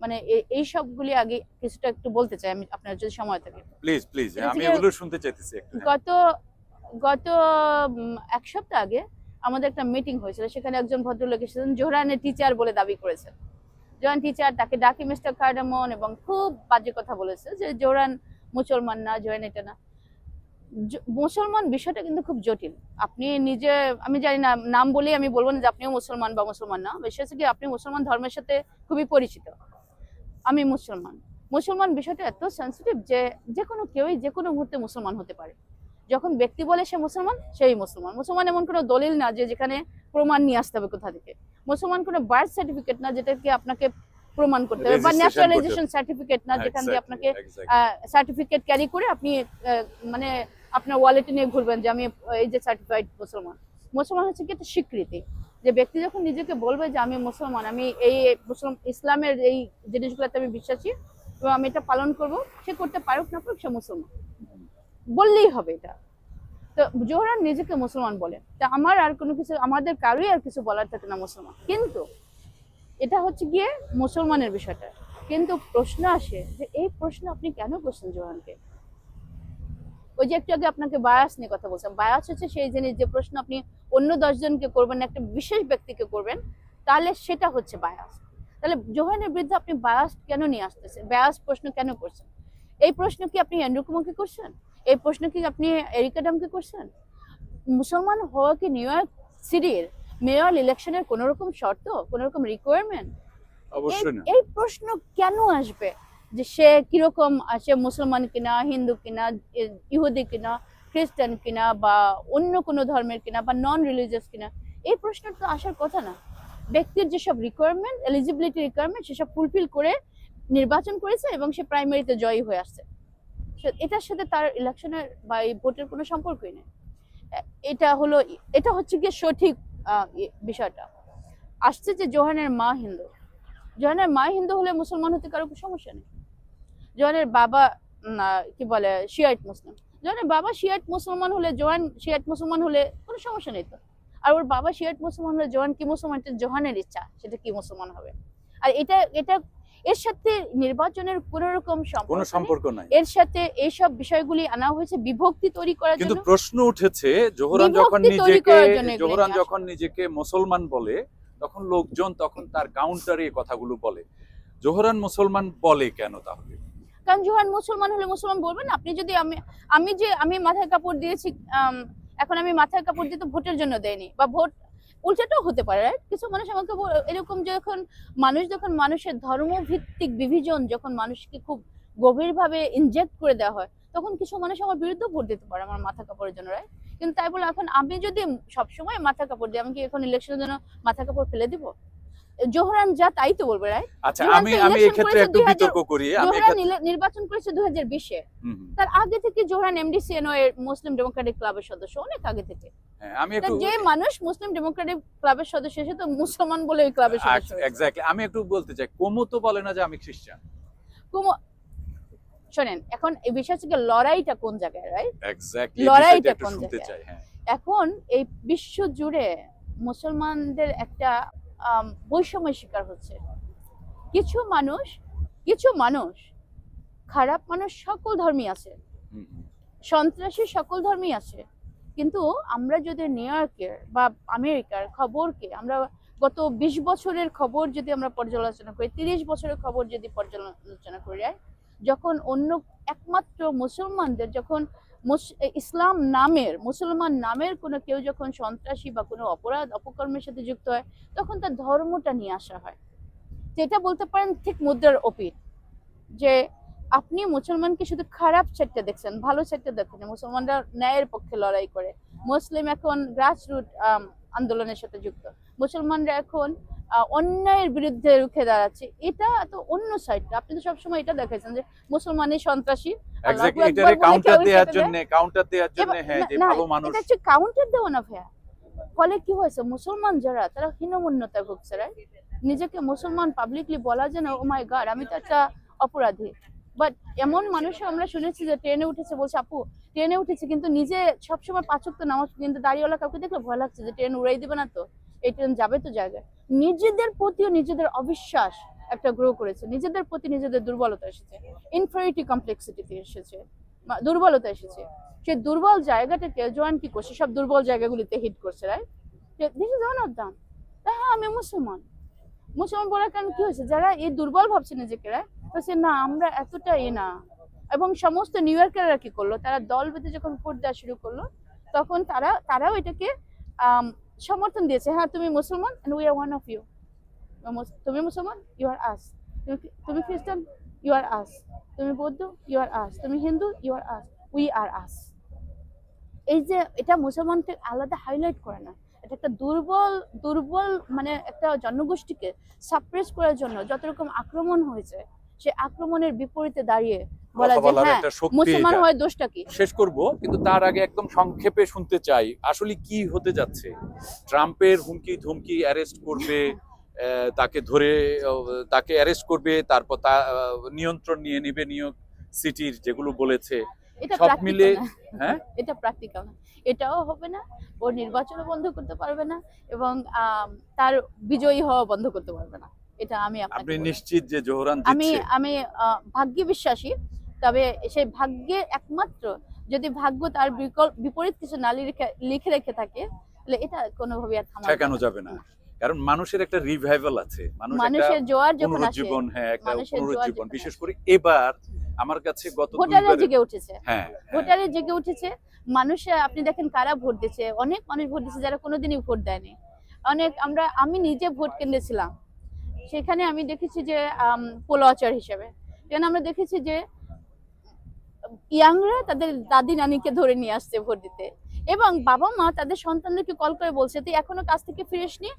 মানে এই সবগুলি আগে কিছুটা একটু বলতে চাই আমি, আপনার যদি সময় থাকে প্লিজ প্লিজ, আমি এগুলো শুনতে চাইতেছি। গত এক সপ্তাহ আগে আমাদের একটা মিটিং হয়েছিল, সেখানে একজন ভদ্রলোক এসেছেন, জোহরানের টিচার বলে দাবি করেছেন। জোহরান টিচার, তাকে ডাকি মিস্টার কার্ডামন, এবং খুব বাজে কথা বলেছে যে জোহরান মুসলমান না, জোহরান এটা না। মুসলমান বিষয়টা কিন্তু খুব জটিল। আপনি নিজে, আমি জানি না, নাম বলেই আমি বলবো না যে আপনিও মুসলমান বা মুসলমান না, বিষয় হচ্ছে কি আপনি মুসলমান ধর্মের সাথে খুবই পরিচিত। আমি মুসলমান বিষয়টা এত সেন্সিটিভ যে যে কোনো কেউই যে কোনো মুহূর্তে মুসলমান হতে পারে। যখন ব্যক্তি বলে সে মুসলমান, সেই মুসলমান। মুসলমান এমন কোনো দলিল না যে যেখানে প্রমাণ নিয়ে আসতে হবে কোথা থেকে। মুসলমান কোনো বার্থ সার্টিফিকেট না যেটাকে আপনাকে প্রমাণ করতে হবে, বা ন্যাশনালাইজেশন সার্টিফিকেট না যেখান দিয়ে আপনাকে সার্টিফিকেট ক্যারি করে আপনি মানে আপনার ওয়ালেটে নিয়ে ঘুরবেন যে আমি এই যে সার্টিফাইড মুসলমান। মুসলমান হচ্ছে কি একটা স্বীকৃতি, যে ব্যক্তি যখন নিজেকে বলবে যে আমি মুসলমান, আমি এই মুসলিম ইসলামের এই জিনিসগুলোতে আমি বিশ্বাসী এবং আমি এটা পালন করব, সে করতে পারুক না পারুক সে মুসলমান বললেই হবে এটা। তো জোহরান নিজেকে মুসলমান বলে, তা আমার আর কোনো কিছু, আমাদের কারোই আর কিছু বলার থাকে না মুসলমান। কিন্তু এটা হচ্ছে গিয়ে মুসলমানের বিষয়টা। কিন্তু প্রশ্ন আসে যে এই প্রশ্ন আপনি কেন করছেন জোহরানকে? ওই যে একটু আগে আপনাকে বায়াস নিয়ে কথা বলছিলাম, বায়াস হচ্ছে সেই জিনিস যে প্রশ্ন আপনি অন্য 10 জনকে করবেন, একটা বিশেষ ব্যক্তিকে করবেন, তাহলে সেটা হচ্ছে বায়াস। তাহলে জোহরানের বিরুদ্ধে আপনি বায়াস কেন নিয়ে আসতেছেন, বায়াস প্রশ্ন কেন করছেন? এই প্রশ্ন কি আপনি অ্যান্ড্রু কুমারকে করছেন? এই প্রশ্ন কি আপনি এরিক অ্যাডামকে করছেন? মুসলমান হওয়া কি নিউ ইয়র্ক সিটির মেয়র ইলেকশনের কোন রকম শর্ত, কোন রকম রিকোয়ারমেন্ট? অবশ্যই না। এই প্রশ্ন কেন আসবে যে সে কিরকম, সে মুসলমান কিনা, হিন্দু কিনা, ইহুদি কিনা, খ্রিস্টান কিনা, বা অন্য কোনো ধর্মের কিনা, বা নন রিলিজিয়াস কিনা? এই প্রশ্নটা তো আসার কথা না। ব্যক্তির যেসব রিকোয়ারমেন্ট, এলিজিবিলিটি রিকোয়ারমেন্ট, সেসব ফুলফিল করে নির্বাচন করেছে এবং সে প্রাইমারিতে জয়ী হয়ে আসছে। এটার সাথে তার ইলেকশনের বা এই ভোটের কোনো সম্পর্কই নেই। এটা হচ্ছে গিয়ে সঠিক বিষয়টা। আসছে যে জোহানের মা হিন্দু, জোহানের মা হিন্দু হলে মুসলমান হতে কারো সমস্যা নেই। জোহানের বাবা কি বলে শিয়াইট মুসলিম, জোহানের বাবা শিয়াইট মুসলমান হলে, জোহান শিয়াইট মুসলমান হলে কোনো সমস্যা নেই তো। আর ওর বাবা শিয়াইট মুসলমান হলে জোহান কি মুসলমান, জোহানের ইচ্ছা, সেটা কি মুসলমান হবে। আর এটা এর সাথে নির্বাচনের কোন রকম সম্পর্ক নাই। এর সাথে এইসব বিষয়গুলি আনা হয়েছে বিভক্তি তৈরি করার জন্য। কিন্তু প্রশ্ন উঠেছে জোহরান যখন নিজেকে মুসলমান বলে, তখন লোকজন তখন তার কাউন্টারে এই কথাগুলো বলে। জোহরান মুসলমান বলে কেন তাহলে? কারণ জোহরান মুসলমান হলে মুসলমান বলবেন। আপনি যদি আমি মাথায় কাপড় দিয়েছি, এখন আমি মাথায় কাপড় দিয়ে তো ভোটের জন্য দেয়নি, বা ভোট উল্টাটাও হতে পারে, রাইট? কিছু মানুষ আমাকে এরকম, যখন মানুষের ধর্মভিত্তিক বিভাজন যখন মানুষকে খুব গভীরভাবে ইনজেক্ট করে দেওয়া হয়, তখন কিছু মানুষ আমার বিরুদ্ধে ভোট দিতে পারে আমার মাথা কাপড়ের জন্য, রাইট? কিন্তু তাই বলে এখন আমি যদি সবসময় মাথা কাপড় দিই, আমি কি এখন ইলেকশনের জন্য মাথা কাপড় ফেলে দিব? জোহরান যা তাই তো বলবে, রাইট? আচ্ছা, আমি এই ক্ষেত্রে একটু বিতর্ক করি। জোহরান নির্বাচন করেছে 2020-এ। তার আগে থেকে জোহরান এমডিসিএনও এর মুসলিম ডেমোক্রেটিক ক্লাবের সদস্য, অনেক আগে থেকে। আমি একটু, যে মানুষ মুসলিম ডেমোক্রেটিক ক্লাবের সদস্য, সে তো মুসলমান বলে ওই ক্লাবের সদস্য। এক্স্যাক্টলি। আমি একটু বলতে চাই, কোমো তো বলে না যে আমি খ্রিস্টান। কোমো, শুনেন, এখন এই বিষয় থেকে লড়াইটা কোন জায়গায়, রাইট? এক্স্যাক্টলি, লড়াইটা কোন শুনতে জায়গায়? চাই। হ্যাঁ, এখন এই বিশ্ব জুড়ে মুসলমানদের একটা বৈষম্যের শিকার হচ্ছে। কিছু মানুষ খারাপ মানুষ সকল ধর্মই আছে, সন্ত্রাসী সকল ধর্মই আছে। কিন্তু আমরা যদি নিউ ইয়র্কের বা আমেরিকার খবরকে, আমরা গত 20 বছরের খবর যদি আমরা পর্যালোচনা করি, 30 বছরের খবর যদি পর্যালোচনা করি, যখন অন্য একমাত্র মুসলমানদের, যখন ইসলাম নামের, মুসলমান নামের কোনো কেউ যখন সন্ত্রাসী বা কোনো অপরাধ অপকর্মের সাথে যুক্ত হয়, তখন তার ধর্মটা নিয়ে আসা হয়। যেটা বলতে পারেন ঠিক মুদ্রার অপিট, যে আপনি মুসলমানকে শুধু খারাপ সাইডটা দেখছেন, ভালো সাইডটা দেখেন। মুসলমানরা ন্যায়ের পক্ষে লড়াই করে, মুসলিম এখন গ্রাসরুট আন্দোলনের সাথে যুক্ত, মুসলমানরা এখন অন্যায়ের বিরুদ্ধে রুখে দাঁড়াচ্ছে। এটা তো অন্য সাইডটা। আপনি তো সবসময় এটা দেখাচ্ছেন যে মুসলমানই সন্ত্রাসী, কাউন্টার দেওয়ার জন্য। হ্যাঁ, যে ভালো মানুষ, এটা হচ্ছে কাউন্টার দেওয়া না ভাইয়া। ফলে কি হয়েছে, মুসলমান যারা, তারা হীনমন্যতায় ভুগছে, নিজেকে মুসলমান পাবলিকলি বলা যেন ও মাই গড আমি তো একটা অপরাধী। বাট এমন মানুষ আমরা শুনেছি যে ট্রেনে উঠেছে, বলছে আপু ট্রেনে উঠেছে, কিন্তু নিজে সবসময় 5 ওয়াক্ত নামাজ, কিন্তু দাড়িওয়ালা কাউকে দেখলে ভয় লাগছে যে ট্রেন উড়াই দিবে না তো, এই ট্রেন যাবে তো জায়গায়। নিজেদের প্রতিও নিজেদের অবিশ্বাস একটা গ্রো করেছে, নিজেদের প্রতি নিজেদের দুর্বলতা এসেছে, ইনফেরিটি কমপ্লেক্সিটি এসেছে, দুর্বলতা এসেছে। সেই দুর্বল জায়গাটাকে জোয়ান কি করছে, সব দুর্বল জায়গাগুলিতে হিট করছে, right? This is one of them. হ্যাঁ, আমি মুসলমান বলার কারণ কি হয়েছে, যারা এই দুর্বল ভাবছে নিজেকে, বলছে না আমরা এতটা না। এবং সমস্ত নিউ ইয়র্কাররা কি করলো, তারা দল বেঁধে যখন ভোট দেওয়া শুরু করলো, তখন তারাও এটাকে সমর্থন দিয়েছে। হ্যাঁ, তুমি মুসলমান, and we are one of you. তুমি মুসলমান, you are us. তুমি খ্রিস্টান, you are us. তুমি বৌদ্ধ, you are us. তুমি Hindu, you are us. we are us. এই যে এটা মুসলমানকে আলাদা হাইলাইট করে না, এটা একটা দুর্বল মানে একটা জনগোষ্ঠীকে সাপ্রেস করার জন্য যত রকম আক্রমণ হয়েছে, সে আক্রমণের বিপরীতে দাঁড়িয়ে বলা কথা যায় বলার হ্যাঁ একটা শক্তি। মুসলমান এটা হয় দোষটা কি? শেষ করব, কিন্তু তার আগে একদম সংক্ষেপে শুনতে চাই আসলে কি হতে যাচ্ছে। ট্রাম্পের হুমকি ধমকি, অ্যারেস্ট করবে, তাকে ধরে তাকে অ্যারেস্ট করবে, তারপর তা নিয়ন্ত্রণ নিয়ে নিবে নিউ ইয়র্ক সিটির, যেগুলো বলেছে এটা সব প্র্যাকটিক্যাল মিলে। না। হ্যাঁ, এটা প্র্যাকটিক্যাল না, এটাও হবে না। ও নির্বাচনও বন্ধ করতে পারবে না এবং তার বিজয়ী হওয়া বন্ধ করতে পারবে না। এটা আমি আপনি আপনাকে বললাম। নিশ্চিত যে জোহরান আমি জিতছে? আমি ভাগ্যে বিশ্বাসী, তবে সেই ভাগ্যে একমাত্র যদি ভাগ্য তার বিপরীত কিছু না লিখে রেখে থাকে, তাহলে এটা কোনোভাবে আর থামানো ঠেকানো যাবে না, কারণ মানুষের একটা রিভাইভাল আছে, মানুষের জোয়ার যখন আসে, পুনরুজ্জীবন, হ্যাঁ একটা মানুষের জোয়ার পুনরুজ্জীবন। যখন বিশেষ আসে। করে এবার আমার কাছে গত ভোটাররা দুইবারে, জেগে উঠেছে, হ্যাঁ ভোটারে জেগে উঠেছে। মানুষ, আপনি দেখেন কারা ভোট দিচ্ছে, অনেক মানুষ ভোট দিচ্ছে যারা কোনোদিনই ভোট দেয়নি। অনেক আমি নিজে ভোট কেন্দ্রে ছিলাম, সেখানে আমি দেখেছি যে পোল ওয়াচার হিসেবে, যেন আমরা দেখেছি যে ইয়াংরা তাদের দাদি নানিকে ধরে নিয়ে আসছে ভোট দিতে, এবং বাবা মা তাদের সন্তানদেরকে কল করে বলছে তুই এখনো কাজ থেকে ফিরিসনি,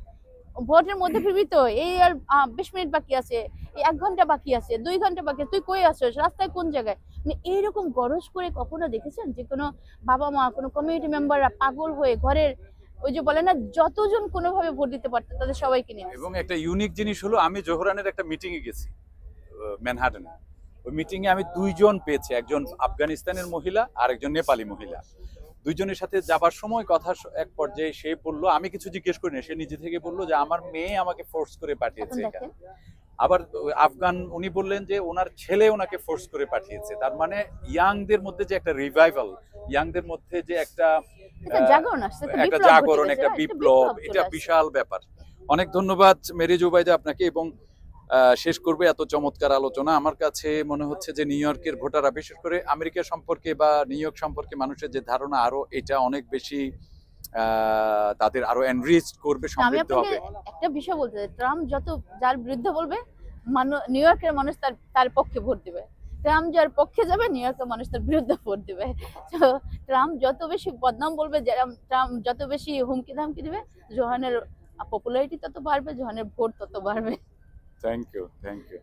ভোটের মধ্যে ফিরবি তো, এই আর 20 মিনিট বাকি আছে, এই 1 ঘন্টা বাকি আছে, 2 ঘন্টা বাকি আছে, তুই কই আসছিস, রাস্তায় কোন জায়গায়? মানে এইরকম গরজ করে কখনো দেখেছেন যে কোনো বাবা মা, কোনো কমিউনিটি মেম্বাররা পাগল হয়ে ঘরের ওই যে বলে না যতজন কোনোভাবে ভোট দিতে পারতো তাদের সবাইকে নিয়ে আসছে? এবং একটা ইউনিক জিনিস হলো, আমি জোহরানের একটা মিটিং এ গেছি ম্যানহাটনে। ওই মিটিং এ আমি 2 জন পেয়েছি, একজন আফগানিস্তানের মহিলা আর একজন নেপালি মহিলা। 2 জনের সাথে যাবার সময় কথা এক পর্যায়ে সে বলল, আমি কিছু জিজ্ঞেস করি না, সে নিজে থেকে বলল যে আমার মেয়ে আমাকে ফোর্স করে এখন পাঠিয়েছে এখানে। দেখেন আবার আফগান উনি বললেন যে ওনার ছেলে ওনাকে ফোর্স করে পাঠিয়েছে। তার মানে ইয়াংদের মধ্যে যে একটা রিভাইভাল, ইয়াংদের মধ্যে যে একটা জাগরণ আসছে, একটা বিপ্লব ঘটে জাগরণ, গেছে, একটা right? বিপ্লব, চলে এটা আসছে। বিশাল ব্যাপার। অনেক ধন্যবাদ মেরি জুবাইদা আপনাকে। এবং শেষ করবে এত চমৎকার আলোচনা। আমার কাছে মনে হচ্ছে যে নিউ ইয়র্কের ভোটাররা, বিশেষ করে আমেরিকা সম্পর্কে বা নিউ ইয়র্ক সম্পর্কে মানুষের যে ধারণা, আরো এটা অনেক বেশি তাদের আরো এনরিচ করবে, আমি সমৃদ্ধ আপনাকে হবে। একটা বিষয় বলতে চাই, ট্রাম্প যত যার বিরুদ্ধে বলবে, নিউ ইয়র্কের মানুষ তার পক্ষে ভোট দিবে। ট্রাম্প যার পক্ষে যাবে, নিউ ইয়র্কের মানুষ তার বিরুদ্ধে ভোট দিবে। তো ট্রাম্প যত বেশি বদনাম বলবে, ট্রাম্প যত বেশি হুমকি ধামকি দিবে, জোহানের পপুলারিটি তত বাড়বে, জোহানের ভোট তত বাড়বে। Thank you, thank you.